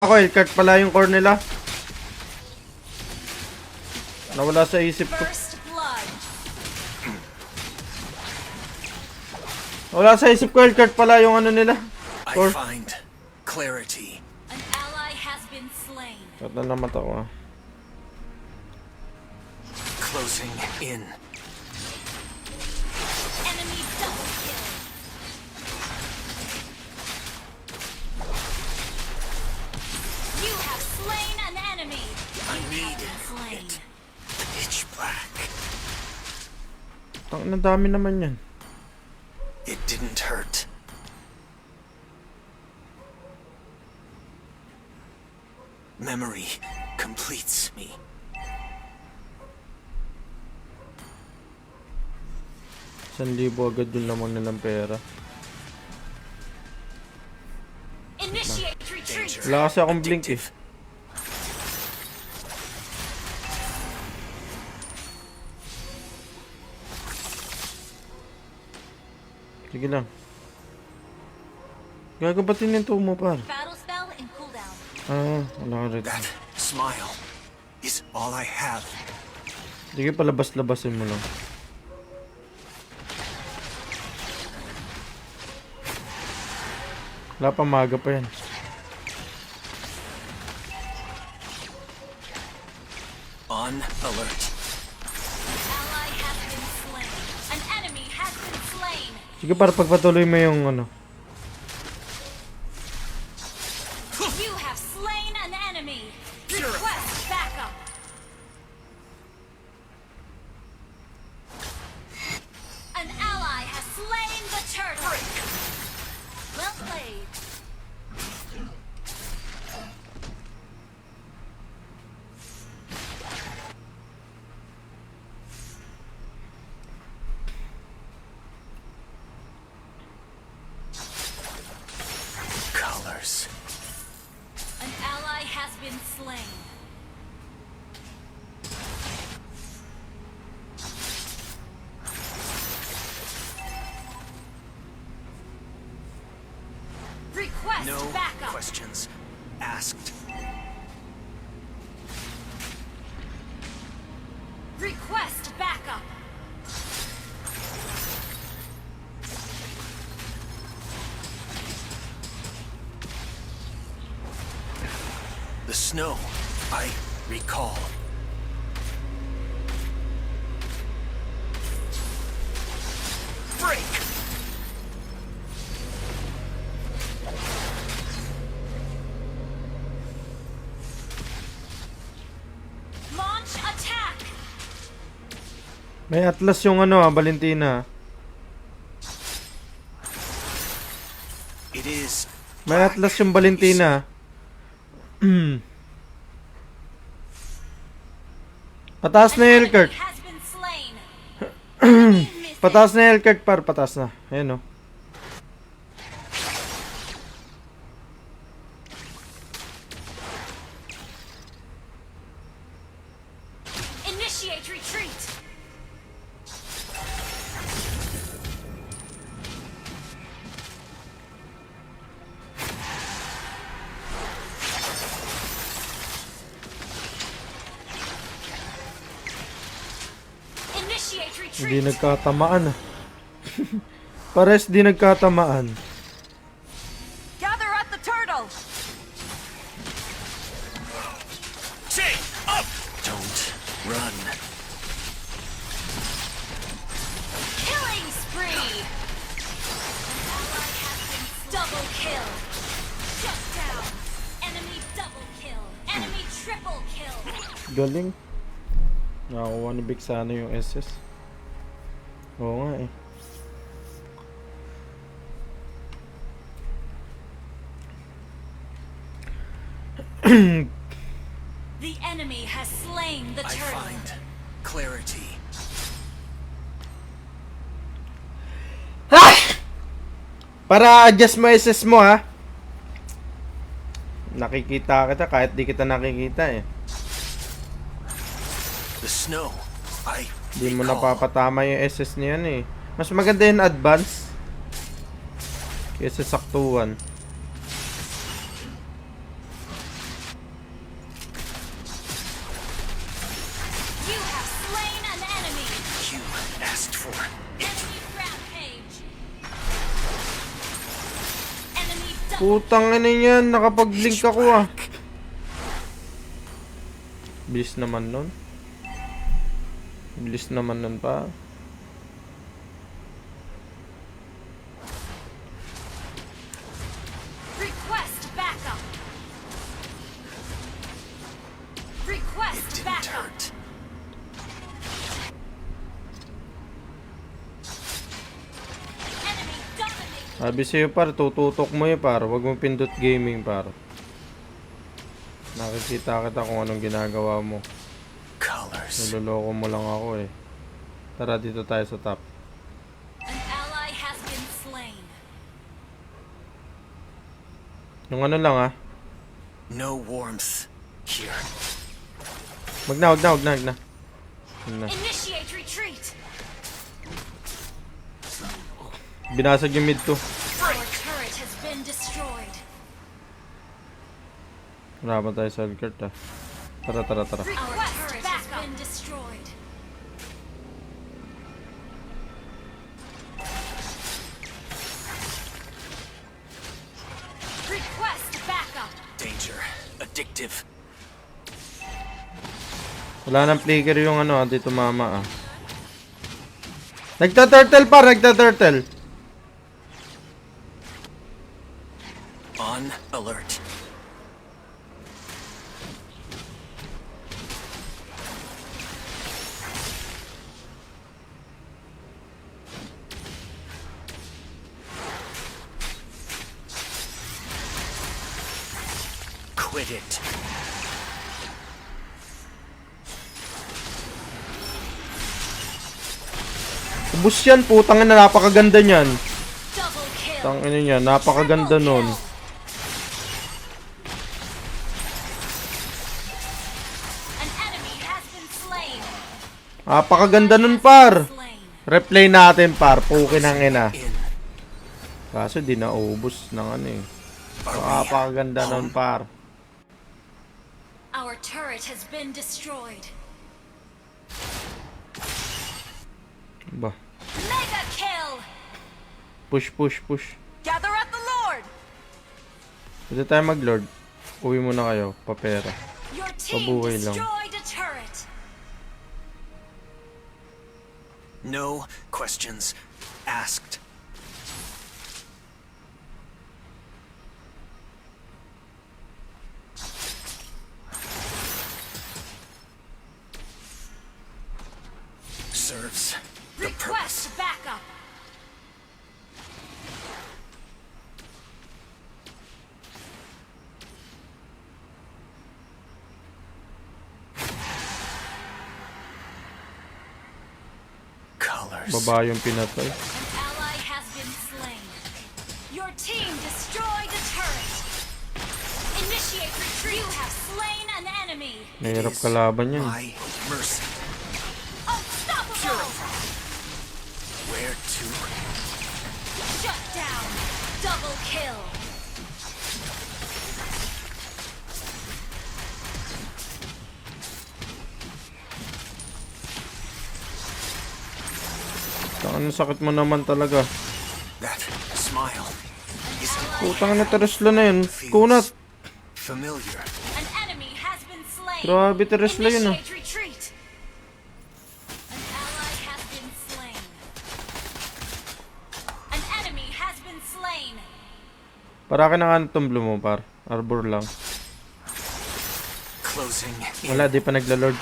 Ako, Hellcat pala yung core nila. Nawala sa isip ko. Wala sa isip ko, Hellcat pala yung ano nila. Core. I find clarity. An ally has been slain. Tata na mata ko ah. Closing in. Enemy double kill. You have slain an enemy. I You need have been slain. it. Pitch black. Ang dami naman yan. It didn't hurt. Memory completes me. Libo agad yung lamang nilang pera. Initiate retreat. Wala kasi akong blink eh. Sige lang. Gagabatin yung tumo par. Battle spell and cooldown. Wala ka rin. That smile is all I have. Sige, palabas-labasin mo lang. Wala pa, maga pa yan. On alert. Ally has been slain. An enemy has been slain. Sige, para pagpatuloy mo yung ano. You have slain an enemy. Request backup. An ally has slain the turtle. Well played. Colors. An ally has been slain. Request No backup. questions asked. Request backup. The snow I recall. Break! Launch attack. May atlas yung ano Valentina. It is May atlas yung Valentina. Pataas na yung Hellcat. Has been slain. Pataas na yung Hellcat par. Pataas na. Ayan o. Initiate retreat. Initiate retreat. Hindi nagkatamaan ah. Pares di nagkatamaan. Gather at the turtle. chain up! Don't run. Killing spree. Ally has been double kill. Shut down. Enemy double kill. Enemy triple kill. Galing. Nakakuha ni Vic sana yung SS. Oo nga eh. The enemy has slain the I turtle. find clarity. Para adjust mo SS mo ha. Nakikita kita kahit di kita nakikita eh. The snow I Di mo recall. napapatama yung SS niyan eh. Mas maganda yung advance kaysa saktuhan. asked for. Enemy rampage. Enemy double. Putang ina yan, nakapag-blink ako ah. Bilis naman nun. Bilis naman nun pa. Request backup. Request Didn't backup. hurt. Enemy dominated. Sabi sa'yo par, tututok mo par. Huwag mo pindot gaming par. Nakikita kita kung anong ginagawa mo. Colors. Niloloko mo lang ako eh. Tara dito tayo sa top. An ally has been slain. Yung ano lang ah. No warmth here. Wag na. Wag na. Initiate retreat. Binasag yung mid to. Our turret has been destroyed. Wala pa tayo sa Alkert ah. Tara. Our turret has been destroyed. Request backup. Danger. Addictive. Wala nang flicker yung ano ah. Dito mama ah. Nagta-turtle par. On alert. Quit it. Ubus yan. Putang ina. Napakaganda niyan. Double kill. Tangina niya. Napakaganda Triple nun. kill. An enemy has been slain. Napakaganda nun par. Slain. Replay natin par. Pukin ang ina. In. Kaso di naubos ng ano eh. Are we Napakaganda nun home? par. Our turret has been destroyed. Ba. Mega kill. Push. Gather at the Lord. Pwede tayo mag-lord. Uwi muna kayo. Papera. Your team Pabuhay lang. destroyed a turret. No questions asked. Serves the purpose. Request backup. Colors. Baba yung pinatay. An ally has been slain. Your team destroyed a turret. Initiate retreat. You have slain an enemy. Mahirap Is kalaban yan. My mercy. Unstoppable. Where to? Shut down. Double kill. Ano sakit mo naman talaga. That smile is Putang na Teresla na yun. Kunat. familiar. An enemy has been slain. Grabe Teresla yun ah. Initiate retreat. An ally has been slain. An enemy has been slain. Para ka na nga itong blue mo par. Arbor lang. Closing in. Wala, di pa nagla-lord.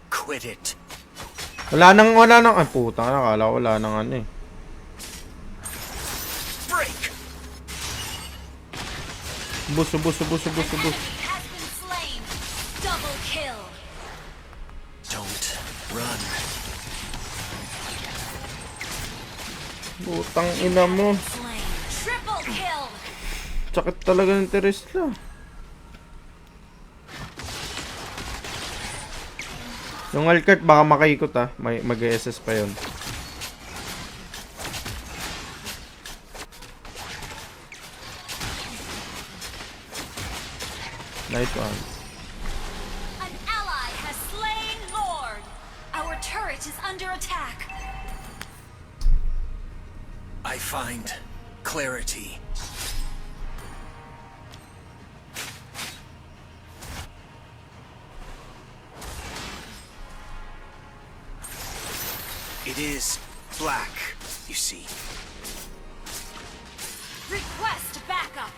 Quit it. Wala nang. Ay putang na. Akala ko wala nang ano eh. Break. Ubus. Enemy has been slain. Double kill. Don't run. Putang ina mo. Slain. Triple kill. Sakit talaga ng Teresla. Yung Alkert baka makaikot ah. Mag-SS pa yun. Nice one. An ally has slain Lord. Our turret is under attack. I find clarity. It is black, you see. Request backup.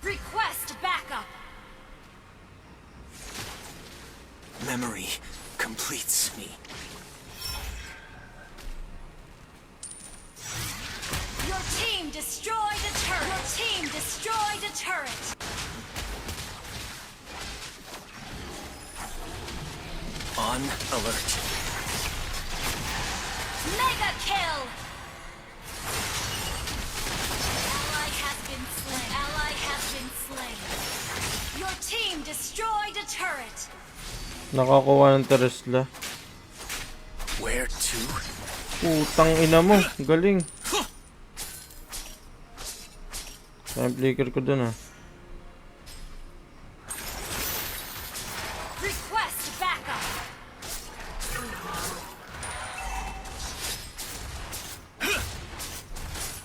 Request backup. Memory completes me. Your team destroyed a turret. Your team destroyed a turret. On alert. Mega kill. Ally has been slain. Ally has been slain. Your team destroyed a turret. Nakakuha ng Teresla. Where to? Putang ina mo. Galing. Time flicker ko dun ah. Request backup.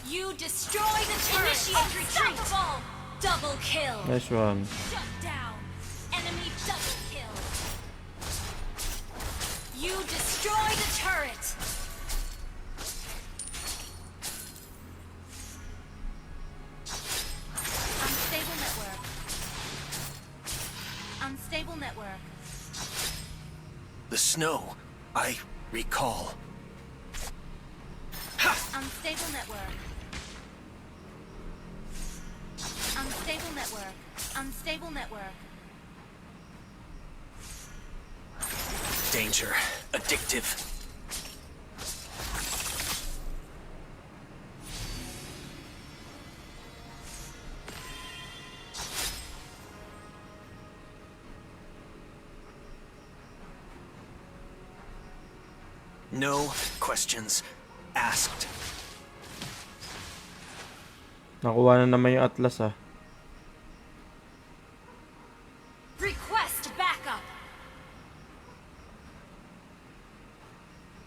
You destroyed the turret. Initiate retreat. Double kill. Nice one. Shut down. Enemy double kill. You destroyed a turret. Unstable network. Unstable network. The snow, I recall. Unstable network. Unstable network. Unstable network. Danger. Addictive. No questions asked. Nakuha na naman yung Atlas ah. Request backup.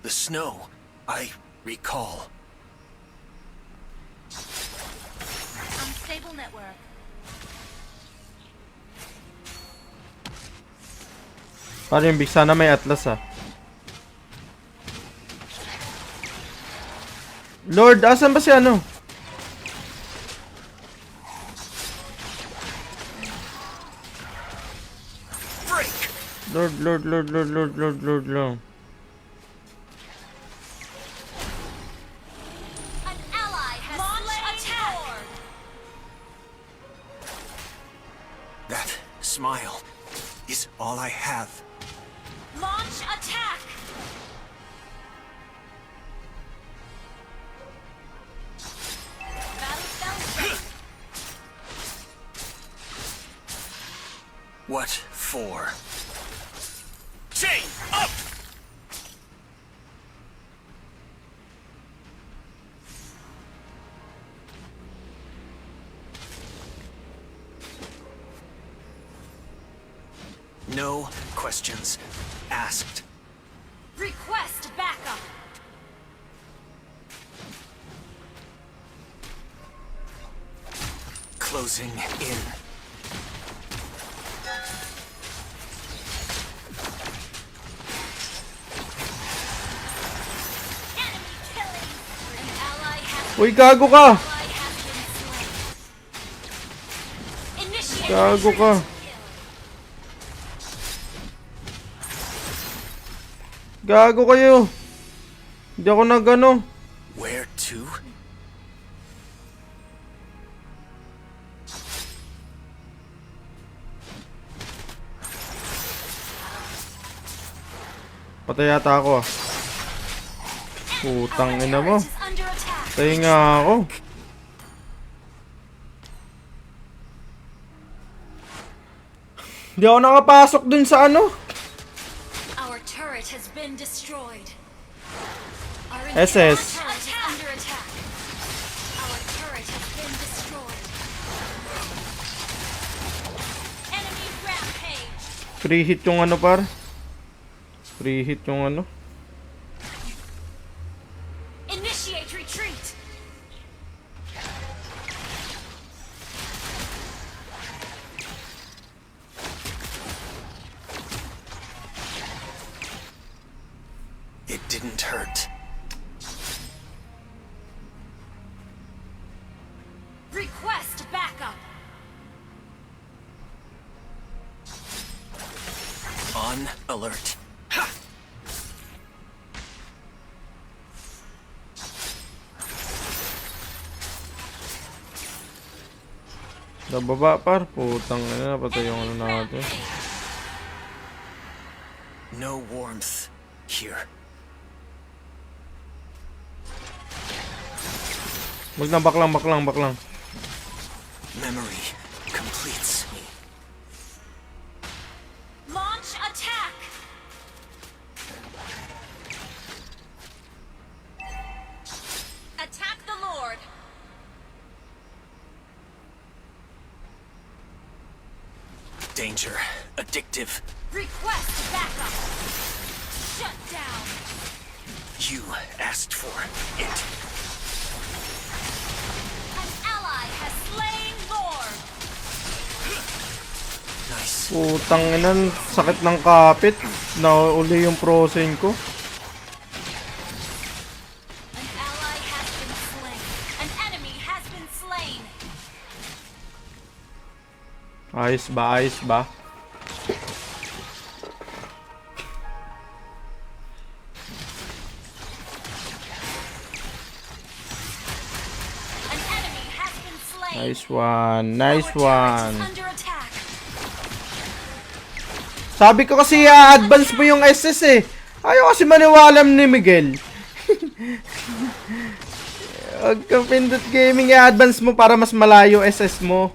The snow, I recall. Unstable network. Parang big sana may Atlas ah. Lord, asan ba si ano? Break! Lord. An ally has launch attack. That smile is all I have. Launch attack. Battle spell. What for? Chain up! No questions asked. Request backup. Closing in. Enemy killing. An ally has Uy, gago ka! ally has been slain. Initiate Gago retreat. ka. Gago kayo! Hindi ako nagano. Where to? Patay yata ako ah. Putang ina mo. Turret is under attack. Patay nga ako. Hindi ako nakapasok dun sa ano. Our been destroyed. Our SS. turret is under attack. Our turret has been destroyed. Enemy rampage. Free hit yung ano par. Free hit yung ano. Initiate retreat. It didn't hurt. Request backup. On alert. Ha! Nababa par. Putang ina, patay yung ano natin. No warmth here. Wag na, baklang. Memory completes me. Launch attack. Attack the Lord. Danger. Addictive. Request backup. Shut down. You asked for it. An ally has slain Lord. Nice. Putang ina, sakit ng kapit. Nauli yung prosen ko. An ally has been slain. An enemy has been slain. Ayos ba? An enemy has been slain. Nice one. Our turret is under attack. Sabi ko kasi advance mo yung SS eh. Ayaw kasi maniwala ni Miguel. Huwag ka Pindot Gaming, i-advance mo para mas malayo SS mo.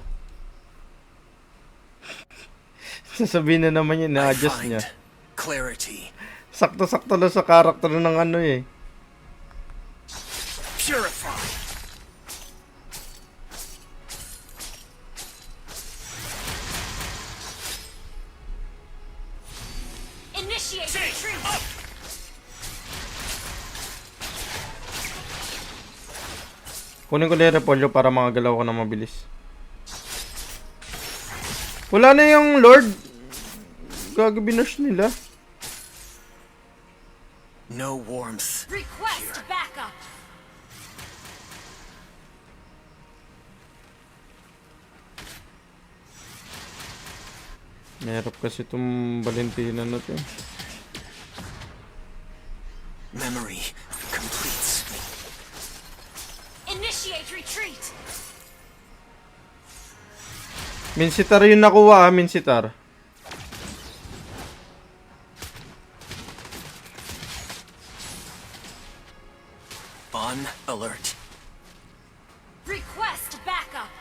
Sasabihin na naman yun, I na-adjust find niya. clarity. Sakto-sakto lang sa karakter ng ano eh. Purify. Initiate Chain retreat. up. Kunin ko na yung repolyo para makagalaw ko na mabilis. Wala na yung Lord. Gagabinosh nila. No warmth. Request backup. Mahirap kasi itong Valentina na to. Memory completes me. Initiate retreat. Minsitar yung nakuha Minsitar. On alert. Request backup.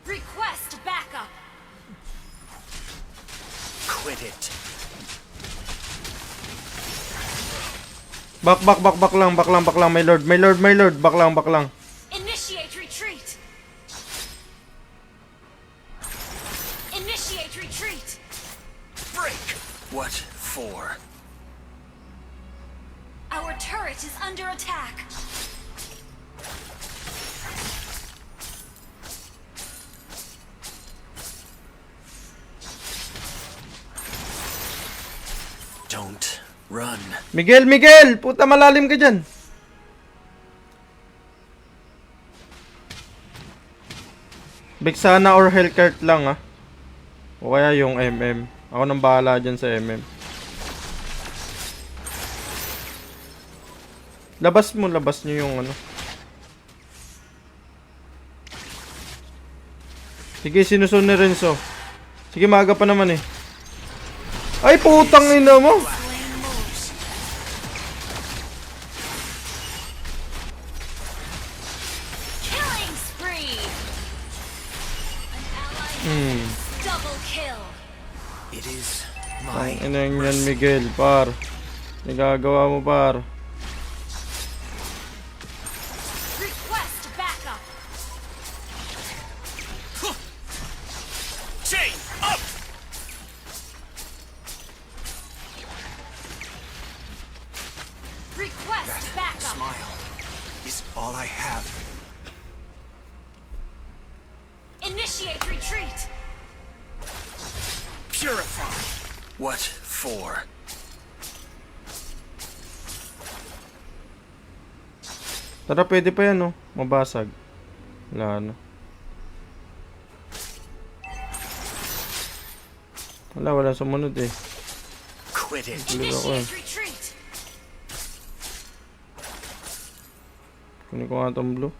Request backup. Quit it. Bak lang. My lord. Bak lang. Initiate retreat. Initiate retreat. Break. What for? Our turret is under attack. Don't run. Miguel! Puta malalim ka dyan. Vexana or Hellcurt lang ah. O kaya yung MM. Ako nang bahala dyan sa MM. Labas nyo yung ano. Sige, sinusun ni Renzo. Sige, maaga pa naman eh. Ay, putang ina mo! Slain moves. Killing spree. Double kill. It is Ang my inang yan, Miguel, par. Nagagawa mo, par. Request backup. chain up. Request backup. Smile is all I have. Initiate retreat. Purify. What for? Tara, pwede pa yan, no? Mabasag. Wala na. Wala sumunod eh. Quit it. Initiate retreat. Kunin ko nga itong blue.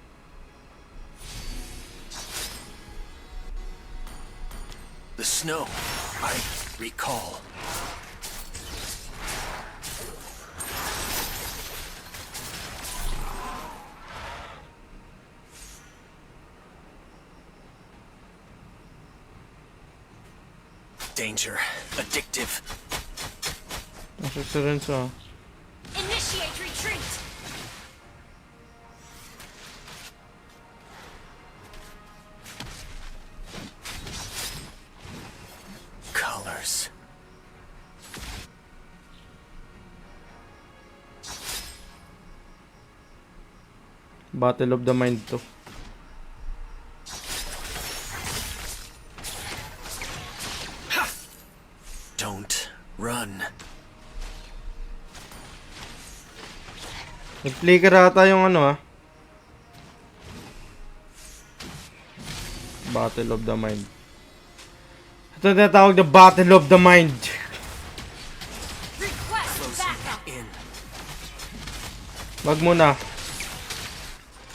The snow. I recall. Danger. Addictive. Nasa si Renzo. Initiate retreat. Colors. Battle of the Mind to. Don't run. Nag-flicker ata yung ano Battle of the Mind. Ito na tinatawag na Battle of the Mind. Request backup. In. Wag muna.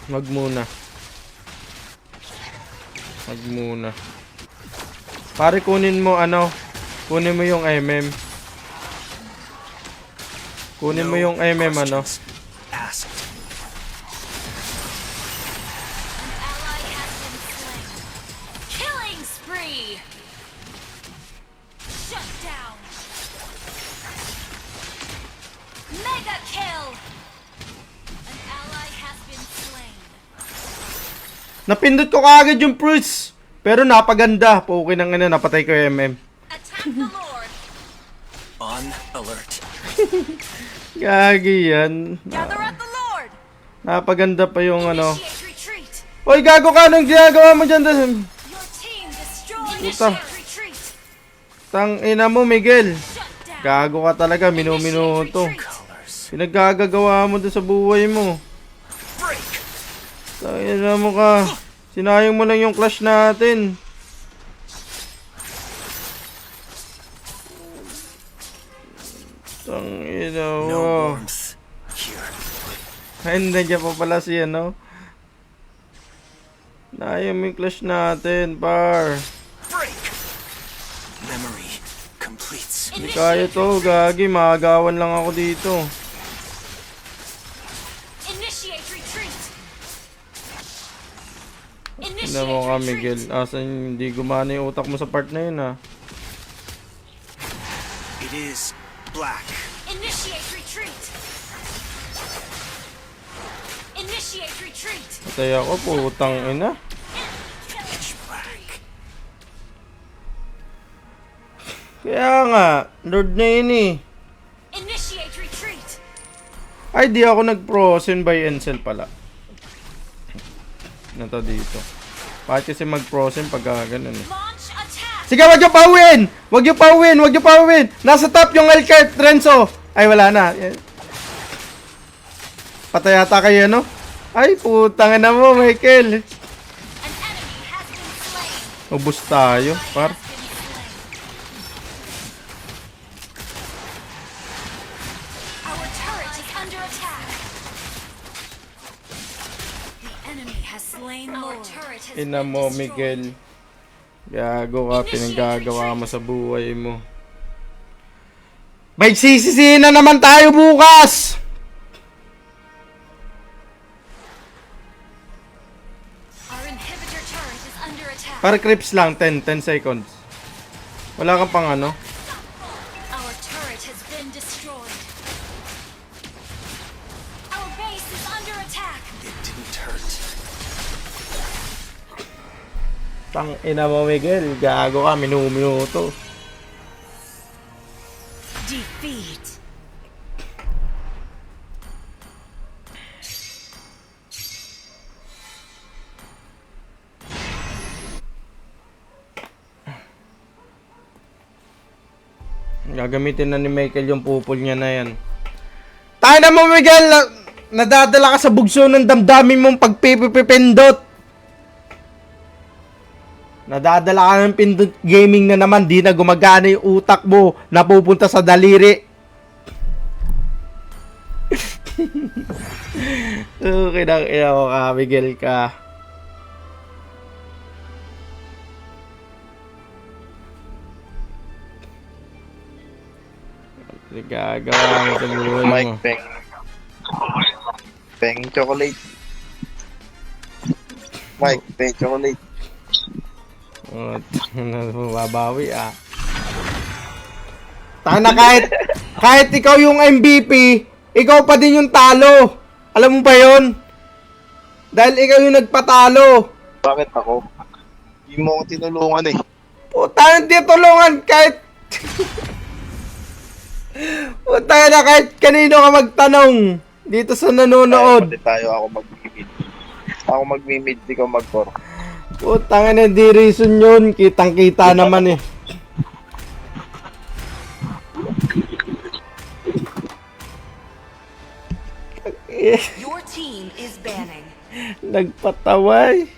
Wag muna. Wag muna. Pare, kunin mo kunin mo yung MM. Kunin mo yung MM questions asked. An ally has been slain. Killing spree. Shut down. Mega kill. An ally has been slain. Napindot ko kaagad yung fruits. Pero napaganda. Okay nang napatay ko yung MM. Attack the Lord. On alert. Gagi yan. Gather at the Lord. Napaganda pa yung Initiate retreat. Oy, gago ka! Anong ginagawa mo dyan? Your team destroyed. Puta. Initiate retreat. Tang ina mo, Miguel. Shut down. Gago ka talaga, minuminuto. Initiate retreat. Colors. Pinaggagawa mo dun sa buhay mo. Break. Tang ina mo ka. Sinayang mo lang yung clash natin. Tang ina No mo. warmth here. Ay, nandiyan pa pala si Sinayang mo yung clash natin, par. Break. Memory completes. Hindi kaya to, gagi. Maagawan lang ako dito. Initiate retreat. Tignan mo ka, Miguel. Asan hindi gumana yung utak mo sa part na yun, It is black. Initiate retreat. Initiate retreat. Patay ako, putang ina. Pitch black. Kaya nga, Lord na yun eh. Initiate retreat. Ay, di ako nag-frozen by Encel pala. Nata dito. Bakit kasi mag-frozen pag ganun eh. Launch attack. Sige, wag yung pauwin! Wag yung pauwin! Wag yung pauwin! Nasa top yung Elkert, Renzo! Ay, wala na. Patay yata kayo, no? Ay, putang ina mo, Michael. An enemy has been slain. Ubus tayo, par. Has been slain. Our turret is under attack. The enemy has slain Lord. Our turret has Ina been mo, destroyed. Miguel. Gago ka, pinanggagawa mo sa buhay mo. Magsisisihin na naman tayo bukas! Our inhibitor turret is under attack. Para creeps lang, 10 seconds. Wala kang pang ano. Our turret has been destroyed. Our base is under attack. It didn't hurt. Tang ina mo, Miguel. Gago ka, minuto. Defeat. Gagamitin na ni Michael yung pupol niya na yan. Tayo na mo, Miguel! Nadadala ka sa bugso ng damdamin mong pagpipipindot. Nadadala ka ng pindot gaming na naman. Di na gumagana yung utak mo. Napupunta sa daliri. Okay na, ina mo ka, Miguel ka. Gagawa mo sa buhay mo. Mike, peng. Peng chocolate. Mike, peng chocolate. Oh, babawi ah. Tana kahit ikaw yung MVP, ikaw pa din yung talo. Alam mo ba yun? Dahil ikaw yung nagpatalo. Bakit ako? Hindi mo ako tinulungan eh. Puta, hindi tulungan kahit... Puta na kahit kanino ka magtanong dito sa nanonood. Pati tayo ako mag-mid. Ako mag-mid, di ko mag-core. Puta nga na, di reason yun. Kitang-kita naman eh. Your team is banning. Nagpataway.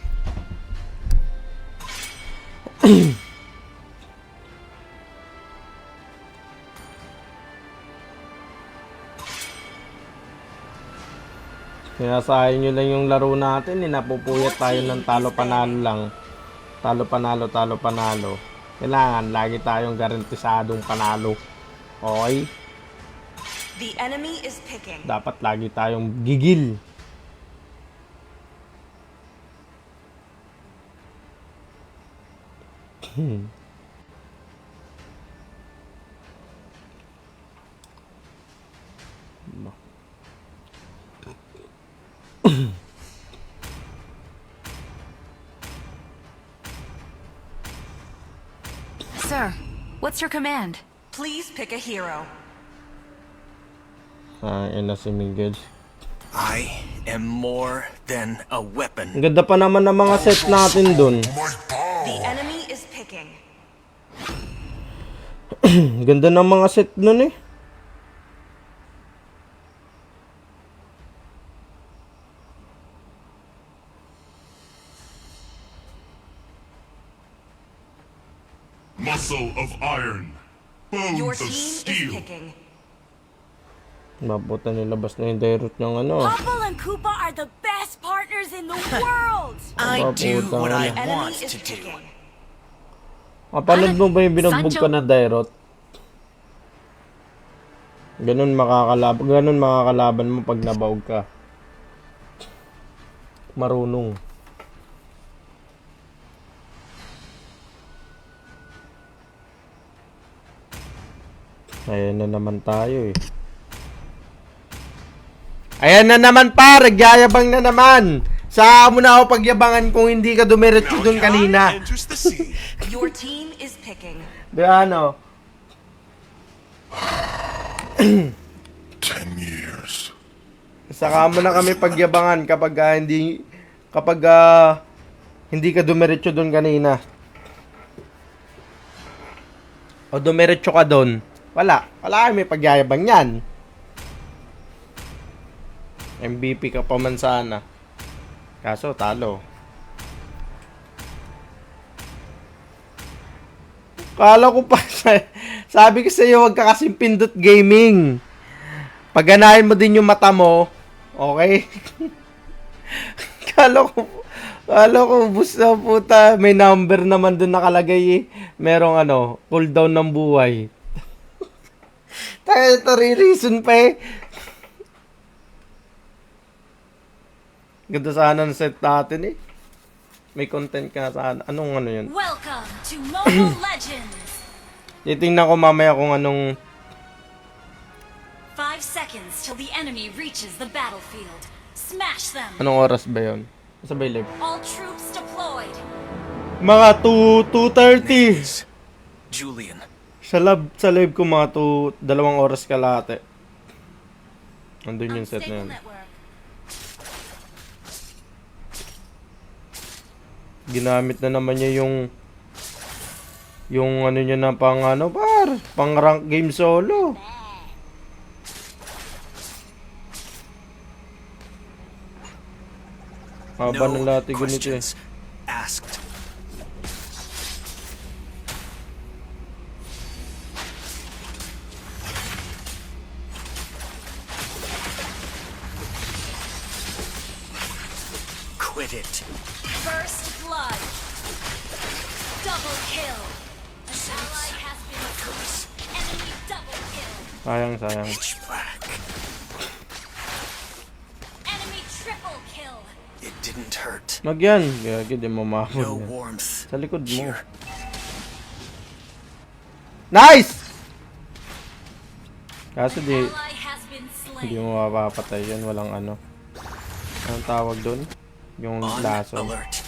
Sinasahin nyo lang yung laro natin. Napupuyat tayo ng talo-panalo lang. Talo-panalo, talo-panalo. Kailangan lagi tayong garantisadong panalo. Okay? The enemy is picking. Dapat lagi tayong gigil. Sir, what's your command? Please pick a hero. Ina si Miguel. I am more than a weapon. Ang ganda pa naman ng mga set natin dun. The enemy is picking. Ganda ng mga set nun eh. Muscle of iron, Your bones of team is steel. picking. Mabuta nilabas na yung direct ng ano. Popple and Koopa are the best partners in the world. I do Paputa what ka I na. Enemy want is to do. picking. Mapanood mo ba yung binugbog ka na Dairot? Ganun makakalaban mo pag nabaog ka. Marunong. Ayan na naman tayo eh. Ayan na naman par, nagyayabang na naman. Saan mo na ako pagyabangan kung hindi ka dumiretso dun kanina. Enters the sea. Your team is picking. Di ano? 10 years. Saka mo na kami pagyabangan kapag hindi ka dumiretso dun kanina. O dumiretso ka dun. Wala kami pagyayabang yan. MVP ka pa man sana. Kaso talo. Kala ko pa sabi ko sa iyo wag ka kasing pindot gaming. Pagganahin mo din yung mata mo. Okay? Kala ko bus na puta. May number naman dun nakalagay eh. Merong cooldown ng buhay. Tayo ito reason pa eh. Ganda sana ng set natin eh. May content ka sa anong ano yun? Welcome to Mobile Legends. Titingnan ko mamaya kung anong 5 seconds till the enemy reaches the battlefield. Smash them. anong oras ba yun. Sabay live. All troops deployed. Mga 2:30. Names. Julian. Sa live ko mga 2 oras kalahati. Andun yung set na yun. Network. Ginamit na naman niya yung ano niya na pang ano pang rank game solo. Haba ng No lahat ganito eh. questions asked. Quit it. First blood. Double kill. An ally has been killed. Enemy double kill. Sayang. Pitch black. Enemy triple kill. It didn't hurt. Nagyan. Gagi di mamahon No yan. warmth. Sa likod mo. Here. Nice! Kaso di, Ally has been hindi slain. mo mapapatay yun. Walang ano. Anong tawag doon? Yung On laso. alert.